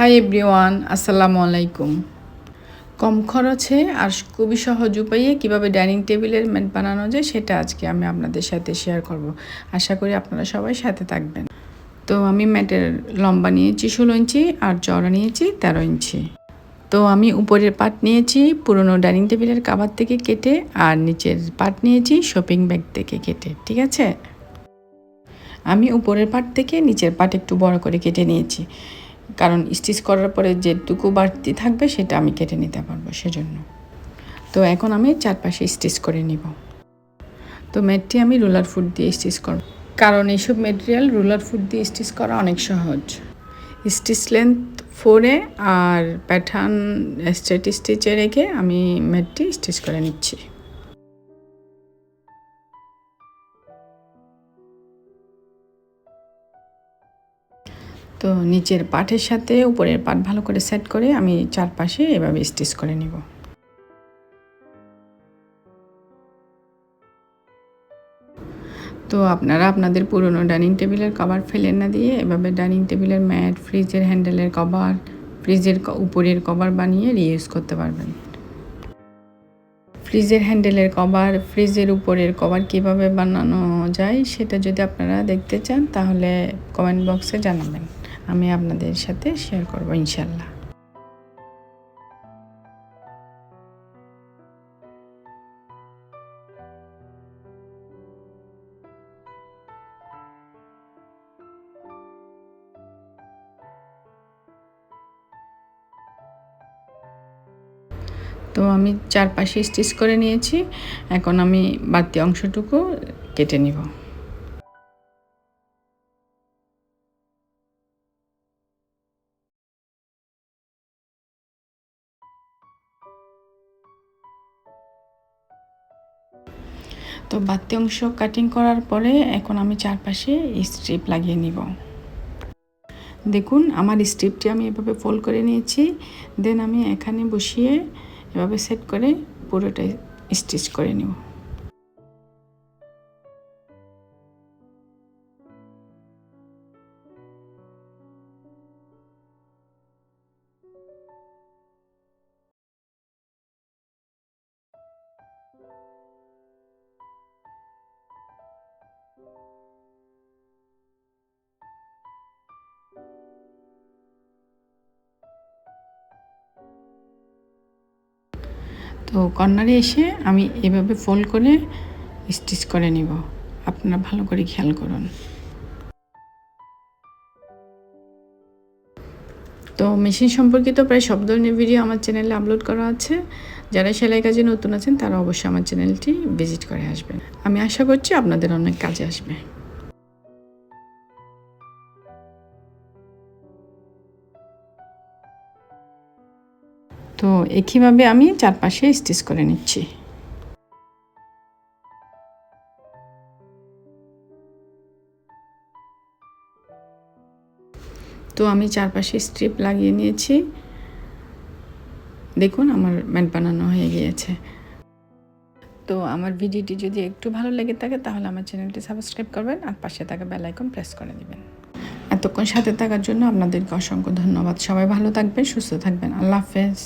Hi everyone, আসসালামু আলাইকুম। কম খরচে আর খুবই সহজ উপায়ে কীভাবে ডাইনিং টেবিলের ম্যাট বানানো যায় সেটা আজকে আমি আপনাদের সাথে শেয়ার করব। আশা করি আপনারা সবাই সাথে থাকবেন। তো আমি ম্যাটের লম্বা নিয়েছি 16 ইঞ্চি আর চওড়া নিয়েছি 13 ইঞ্চি। তো আমি উপরের পার্ট নিয়েছি পুরনো ডাইনিং টেবিলের কাভার থেকে কেটে, আর নিচের পার্ট নিয়েছি শপিং ব্যাগ থেকে কেটে। ঠিক আছে, আমি উপরের পার্ট থেকে নিচের পার্ট একটু বড় করে কেটে নিয়েছি, কারণ স্টিচ করার পরে যেটুকু বাড়তি থাকবে সেটা আমি কেটে নিতে পারবো সেজন্য। তো এখন আমি চারপাশে স্টিচ করে নিব। তো ম্যাটটি আমি রুলার ফুট দিয়ে স্টিচ করব, কারণ এইসব ম্যাটেরিয়াল রুলার ফুট দিয়ে স্টিচ করা অনেক সহজ। স্টিচ লেন্থ 4 আর প্যাটার্ন স্ট্রেট স্টিচে রেখে আমি ম্যাটটি স্টিচ করে নিচ্ছি। তো নিচের পাটের সাথে উপরের পাট ভালো করে সেট করে আমি চারপাশে এভাবে স্টিচ করে নিব। তো আপনারা আপনাদের পুরনো ডাইনিং টেবিলের কভার ফেলে না দিয়ে এভাবে ডাইনিং টেবিলের ম্যাট, ফ্রিজের হ্যান্ডেলের কভার, ফ্রিজের উপরের কভার বানিয়ে রিইউজ করতে পারবেন। ফ্রিজের হ্যান্ডেলের কভার, ফ্রিজের উপরের কভার কীভাবে বানানো যায় সেটা যদি আপনারা দেখতে চান তাহলে কমেন্ট বক্সে জানাবেন, আমি আপনাদের সাথে শেয়ার করব ইনশাল্লাহ। তো আমি চারপাশে স্টিচ করে নিয়েছি, এখন আমি বাড়তি অংশটুকু কেটে নিব। তো বাড়তি অংশ কাটিং করার পরে এখন আমি চারপাশে স্ট্রিপ লাগিয়ে নিব। দেখুন আমার স্ট্রিপটি আমি এভাবে ফোল্ড করে নিয়েছি, দেন আমি এখানে বসিয়ে এভাবে সেট করে পুরোটা স্টিচ করে নিব। তো কর্নারে এসে আমি এভাবে ফোল্ড করে স্টিচ করে নিব, আপনারা ভালো করে খেয়াল করুন। তো মেশিন সম্পর্কিত প্রায় সব ধরনের ভিডিও আমার চ্যানেলে আপলোড করা আছে। যারা সেলাই কাজে নতুন আছেন তারা অবশ্যই আমার চ্যানেলটি ভিজিট করে আসবেন। আমি আশা করছি আপনাদের অনেক কাজে আসবে। তো একইভাবে আমি চারপাশে স্টিচ করে নিচ্ছি। তো আমি চারপাশে স্ট্রিপ লাগিয়ে নিয়েছি, দেখুন আমার ম্যাট বানানো হয়ে গিয়েছে। তো আমার ভিডিওটি যদি একটু ভালো লেগে থাকে তাহলে আমার চ্যানেলটি সাবস্ক্রাইব করবেন আর পাশে থাকা বেল আইকন প্রেস করে দিবেন। এতক্ষণ সাথে থাকার জন্য আপনাদেরকে অসংখ্য ধন্যবাদ। সবাই ভালো থাকবেন, সুস্থ থাকবেন। আল্লাহ হাফেজ।